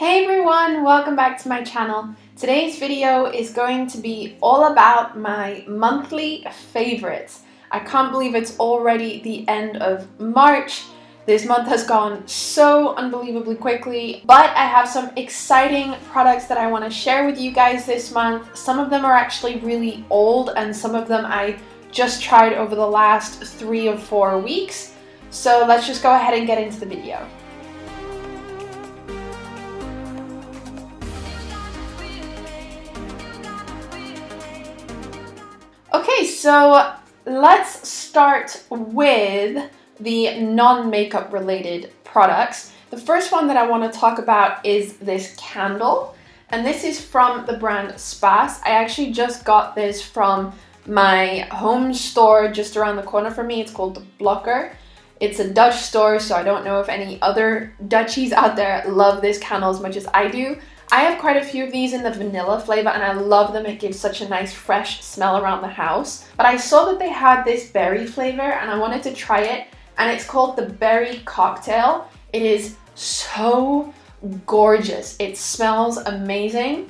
Hey everyone, welcome back to my channel. Today's video is going to be all about my monthly favorites. I can't believe it's already the end of March. This month has gone so unbelievably quickly, but I have some exciting products that I want to share with you guys this month. Some of them are actually really old and some of them I just tried over the last 3 or 4 weeks. So let's just go ahead and get into the video. Okay, so let's start with the non-makeup related products. The first one that I want to talk about is this candle, and this is from the brand Spas. I actually just got this from my home store just around the corner from me. It's called The Blocker. It's a Dutch store, so I don't know if any other Dutchies out there love this candle as much as I do. I have quite a few of these in the vanilla flavor and I love them. It gives such a nice fresh smell around the house. But I saw that they had this berry flavor and I wanted to try it, and it's called the Berry Cocktail. It is so gorgeous. It smells amazing.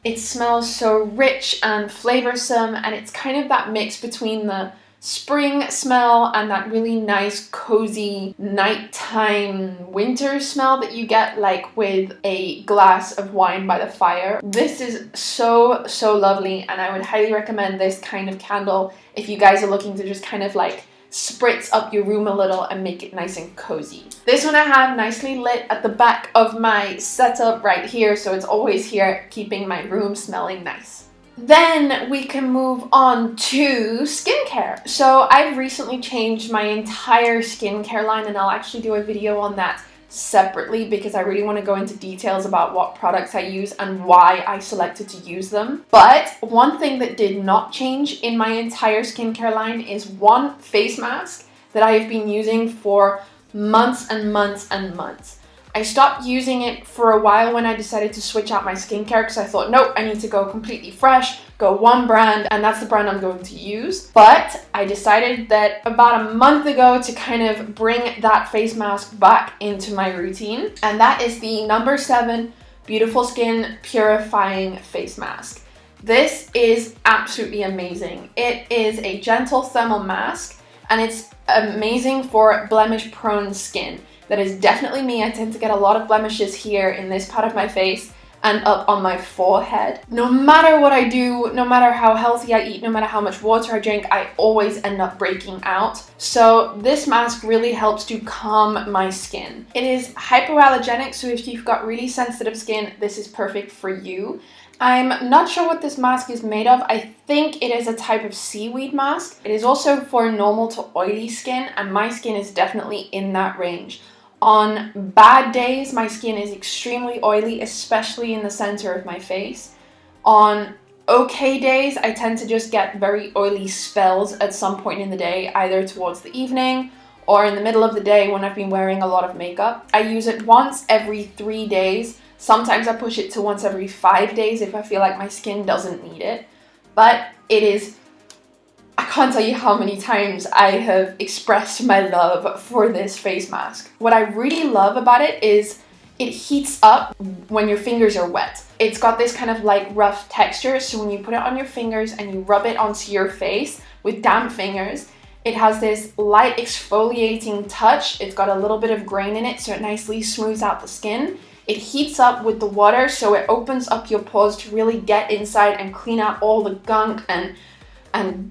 It smells so rich and flavorsome, and it's kind of that mix between the spring smell and that really nice cozy nighttime winter smell that you get like with a glass of wine by the fire. This is so lovely, and I would highly recommend this kind of candle if you guys are looking to just kind of like spritz up your room a little and make it nice and cozy. This one I have nicely lit at the back of my setup right here, so it's always here keeping my room smelling nice. Then we can move on to skincare. So I've recently changed my entire skincare line, and I'll actually do a video on that separately because I really want to go into details about what products I use and why I selected to use them. But one thing that did not change in my entire skincare line is one face mask that I have been using for months and months and months. I stopped using it for a while when I decided to switch out my skincare because I thought, nope, I need to go completely fresh, go one brand, and that's the brand I'm going to use. But I decided that about a month ago to kind of bring that face mask back into my routine, and that is the No. 7 Beautiful Skin Purifying Face Mask. This is absolutely amazing. It is a gentle thermal mask, and it's amazing for blemish-prone skin. That is definitely me. I tend to get a lot of blemishes here in this part of my face and up on my forehead. No matter what I do, no matter how healthy I eat, no matter how much water I drink, I always end up breaking out. So this mask really helps to calm my skin. It is hypoallergenic, so if you've got really sensitive skin, this is perfect for you. I'm not sure what this mask is made of. I think it is a type of seaweed mask. It is also for normal to oily skin, and my skin is definitely in that range. On bad days, my skin is extremely oily, especially in the center of my face. On okay days, I tend to just get very oily spells at some point in the day, either towards the evening or in the middle of the day when I've been wearing a lot of makeup. I use it once every 3 days. Sometimes I push it to once every 5 days if I feel like my skin doesn't need it. But it is, I can't tell you how many times I have expressed my love for this face mask. What I really love about it is it heats up when your fingers are wet. It's got this kind of like rough texture, so when you put it on your fingers and you rub it onto your face with damp fingers, it has this light exfoliating touch. It's got a little bit of grain in it, so it nicely smooths out the skin. It heats up with the water, so it opens up your pores to really get inside and clean out all the gunk and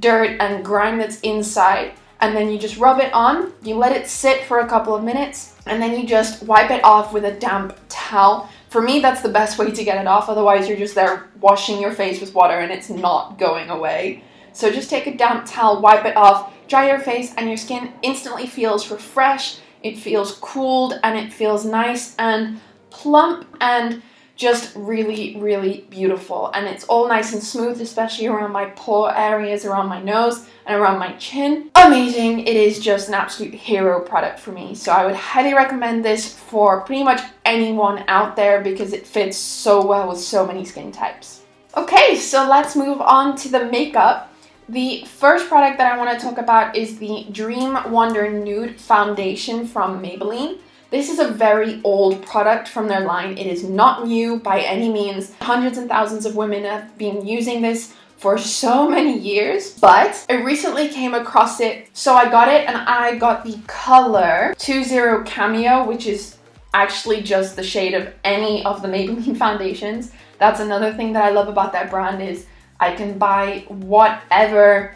dirt and grime that's inside. And then you just rub it on, you let it sit for a couple of minutes, and then you just wipe it off with a damp towel. For me, that's the best way to get it off, otherwise you're just there washing your face with water and it's not going away. So just take a damp towel, wipe it off, dry your face, and your skin instantly feels refreshed, it feels cooled, and it feels nice and plump and just really beautiful. And it's all nice and smooth, especially around my pore areas, around my nose and around my chin. Amazing. It is just an absolute hero product for me, so I would highly recommend this for pretty much anyone out there because it fits so well with so many skin types. Okay, so let's move on to the makeup. The first product that I want to talk about is the Dream Wonder Nude Foundation from Maybelline. This is a very old product from their line. It is not new by any means. Hundreds and thousands of women have been using this for so many years, but I recently came across it. So I got it, and I got the color 20 Cameo, which is actually just the shade of any of the Maybelline foundations. That's another thing that I love about that brand is I can buy whatever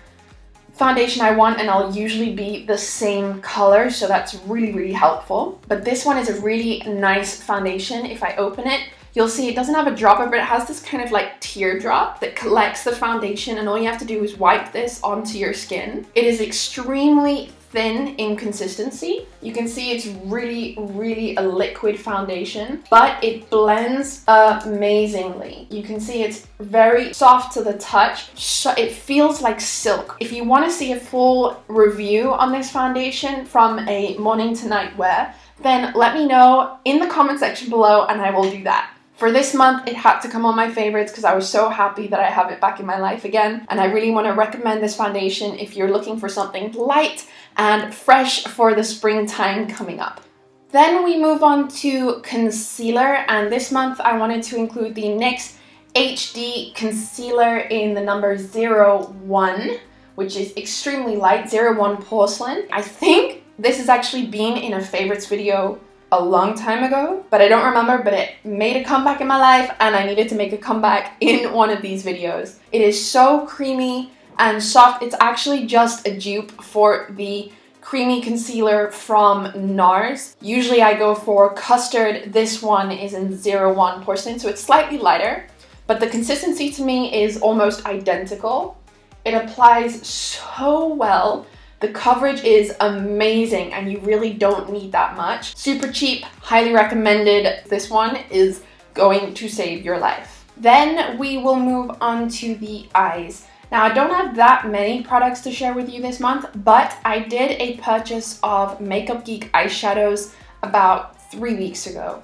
foundation I want and I'll usually be the same color, so that's really, really helpful. But this one is a really nice foundation. If I open it, you'll see it doesn't have a dropper, but it has this kind of like teardrop that collects the foundation, and all you have to do is wipe this onto your skin. It is extremely thin in consistency. You can see it's really, really a liquid foundation, but it blends amazingly. You can see it's very soft to the touch. So it feels like silk. If you want to see a full review on this foundation from a morning to night wear, then let me know in the comment section below and I will do that. For this month, it had to come on my favorites because I was so happy that I have it back in my life again. And I really want to recommend this foundation if you're looking for something light and fresh for the springtime coming up. Then we move on to concealer, and this month I wanted to include the NYX HD concealer in the number 01, which is extremely light, 01 Porcelain. I think this has actually been in a favorites video a long time ago, but I don't remember, but it made a comeback in my life and I needed to make a comeback in one of these videos. It is so creamy and soft. It's actually just a dupe for the creamy concealer from NARS. Usually I go for custard. This one is in 01 Porcelain, so it's slightly lighter, but the consistency to me is almost identical. It applies so well. The coverage is amazing and you really don't need that much. Super cheap, highly recommended. This one is going to save your life. Then we will move on to the eyes. Now I don't have that many products to share with you this month, but I did a purchase of Makeup Geek eyeshadows about 3 weeks ago.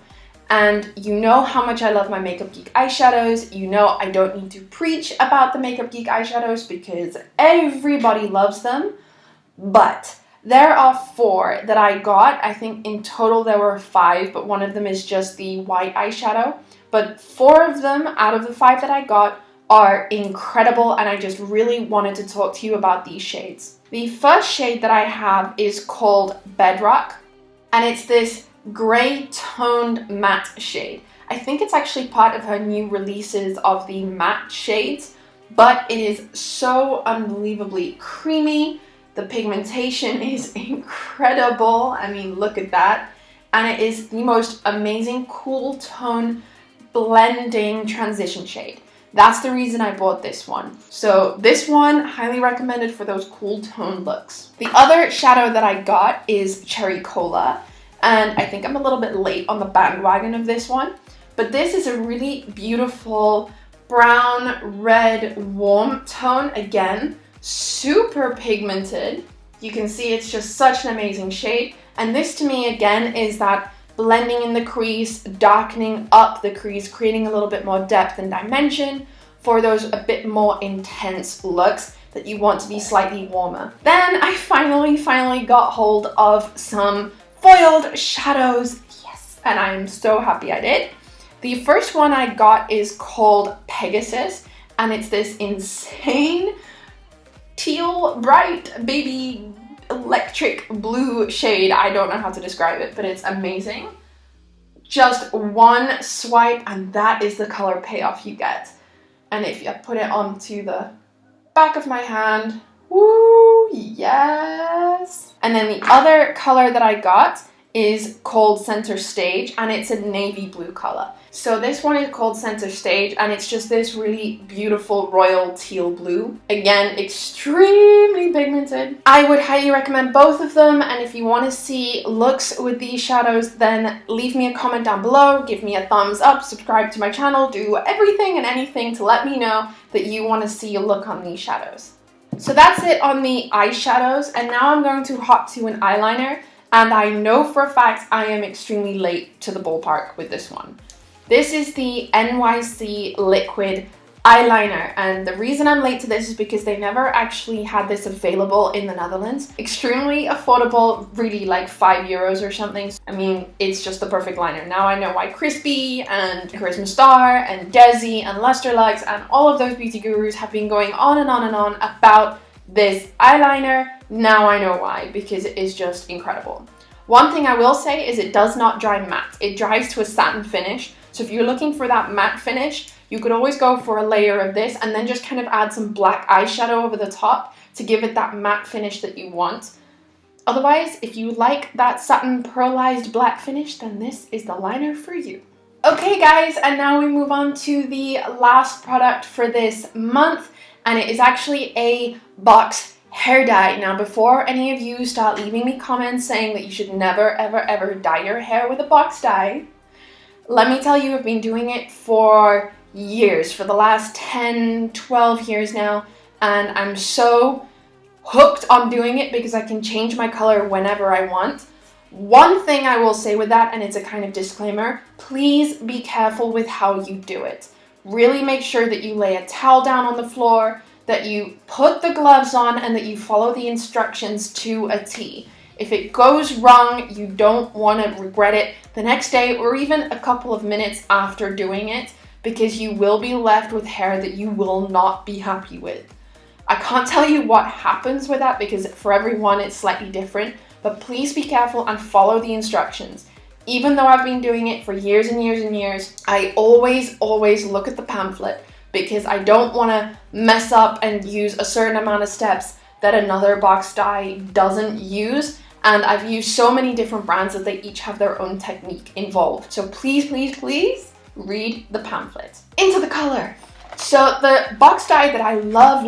And you know how much I love my Makeup Geek eyeshadows. You know I don't need to preach about the Makeup Geek eyeshadows because everybody loves them. But there are 4 that I got. I think in total there were 5, but one of them is just the white eyeshadow. But 4 of them out of the 5 that I got are incredible, and I just really wanted to talk to you about these shades. The first shade that I have is called Bedrock, and it's this gray toned matte shade. I think it's actually part of her new releases of the matte shades, but it is so unbelievably creamy. The pigmentation is incredible. I mean, look at that. And it is the most amazing cool tone blending transition shade. That's the reason I bought this one. So this one, highly recommended for those cool tone looks. The other shadow that I got is Cherry Cola. And I think I'm a little bit late on the bandwagon of this one. But this is a really beautiful brown, red, warm tone. Again, super pigmented. You can see it's just such an amazing shade. And this to me again is that blending in the crease, darkening up the crease, creating a little bit more depth and dimension for those a bit more intense looks that you want to be slightly warmer. Then I finally got hold of some foiled shadows. Yes, and I'm so happy I did. The first one I got is called Pegasus, and it's this insane teal, bright, baby, electric blue shade. I don't know how to describe it, but it's amazing. Just one swipe and that is the color payoff you get. And if you put it onto the back of my hand, woo, yes. And then the other color that I got is called Center Stage, and it's a navy blue color. So this one is called Center Stage, and it's just this really beautiful royal teal blue. Again, extremely pigmented. I would highly recommend both of them, and if you want to see looks with these shadows, then leave me a comment down below, give me a thumbs up, subscribe to my channel, do everything and anything to let me know that you want to see a look on these shadows. So that's it on the eyeshadows, and now I'm going to hop to an eyeliner, and I know for a fact I am extremely late to the ballpark with this one. This is the NYC Liquid eyeliner, and the reason I'm late to this is because they never actually had this available in the Netherlands. Extremely affordable, really like €5 or something. I mean, it's just the perfect liner. Now I know why Crispy and Charisma Star and Desi and Lusterlux and all of those beauty gurus have been going on and on and on about this eyeliner. Now I know why, because it is just incredible. One thing I will say is it does not dry matte. It dries to a satin finish. So if you're looking for that matte finish, you could always go for a layer of this and then just kind of add some black eyeshadow over the top to give it that matte finish that you want. Otherwise, if you like that satin pearlized black finish, then this is the liner for you. Okay guys, and now we move on to the last product for this month, and it is actually a box hair dye. Now, before any of you start leaving me comments saying that you should never ever ever dye your hair with a box dye, let me tell you, I've been doing it for years, for the last 10, 12 years now, and I'm so hooked on doing it because I can change my color whenever I want. One thing I will say with that, and it's a kind of disclaimer, please be careful with how you do it. Really make sure that you lay a towel down on the floor, that you put the gloves on, and that you follow the instructions to a T. If it goes wrong, you don't want to regret it the next day or even a couple of minutes after doing it, because you will be left with hair that you will not be happy with. I can't tell you what happens with that because for everyone it's slightly different, but please be careful and follow the instructions. Even though I've been doing it for years and years and years, I always look at the pamphlet because I don't want to mess up and use a certain amount of steps that another box dye doesn't use. And I've used so many different brands that they each have their own technique involved. So please, please, please read the pamphlet. Into the color. So the box dye that I love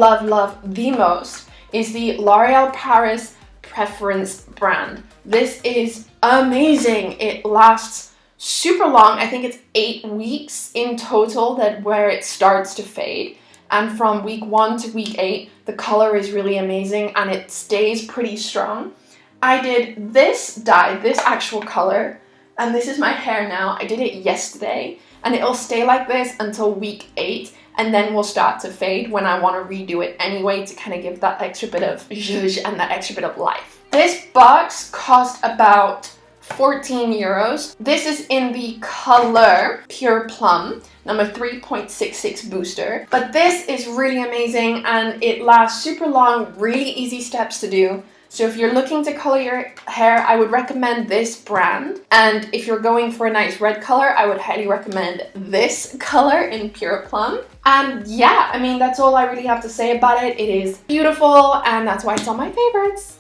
the most is the L'Oréal Paris Preference brand. This is amazing. It lasts super long. I think it's 8 weeks in total where it starts to fade. And from week 1 to week 8, the color is really amazing and it stays pretty strong. I did this dye, this actual color, and this is my hair now. I did it yesterday, and it'll stay like this until week 8, and then will start to fade when I want to redo it anyway to kind of give that extra bit of zhuzh and that extra bit of life. This box cost about €14. This is in the color Pure Plum, number 3.66 booster. But this is really amazing and it lasts super long, really easy steps to do. So if you're looking to color your hair, I would recommend this brand. And if you're going for a nice red color, I would highly recommend this color in Pure Plum. And yeah, I mean, that's all I really have to say about it. It is beautiful and that's why it's on my favorites.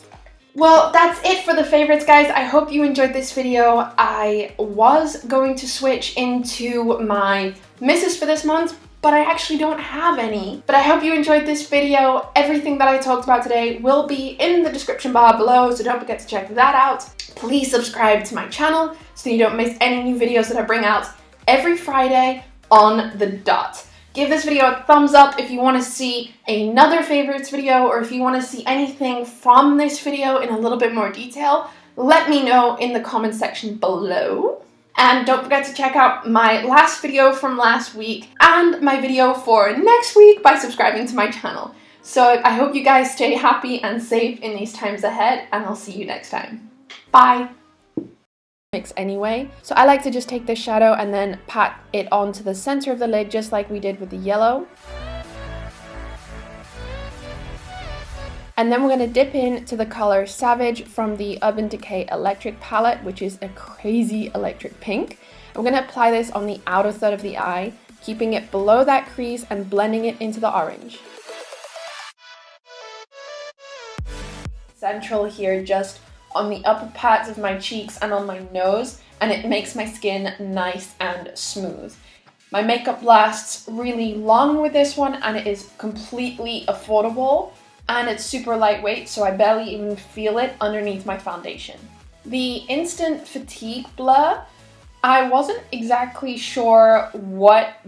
Well, that's it for the favorites, guys. I hope you enjoyed this video. I was going to switch into my misses for this month, but I actually don't have any. But I hope you enjoyed this video. Everything that I talked about today will be in the description bar below, so don't forget to check that out. Please subscribe to my channel so you don't miss any new videos that I bring out every Friday on the dot. Give this video a thumbs up if you want to see another favorites video, or if you want to see anything from this video in a little bit more detail, let me know in the comment section below. And don't forget to check out my last video from last week and my video for next week by subscribing to my channel. So I hope you guys stay happy and safe in these times ahead, and I'll see you next time. Bye! Mix anyway. So I like to just take this shadow and then pat it onto the center of the lid just like we did with the yellow. And then we're going to dip into the color Savage from the Urban Decay Electric palette, which is a crazy electric pink. I'm going to apply this on the outer third of the eye, keeping it below that crease and blending it into the orange. Central here, just on the upper parts of my cheeks and on my nose, and it makes my skin nice and smooth. My makeup lasts really long with this one, and it is completely affordable. And it's super lightweight, so I barely even feel it underneath my foundation. The Instant Fatigue Blur, I wasn't exactly sure what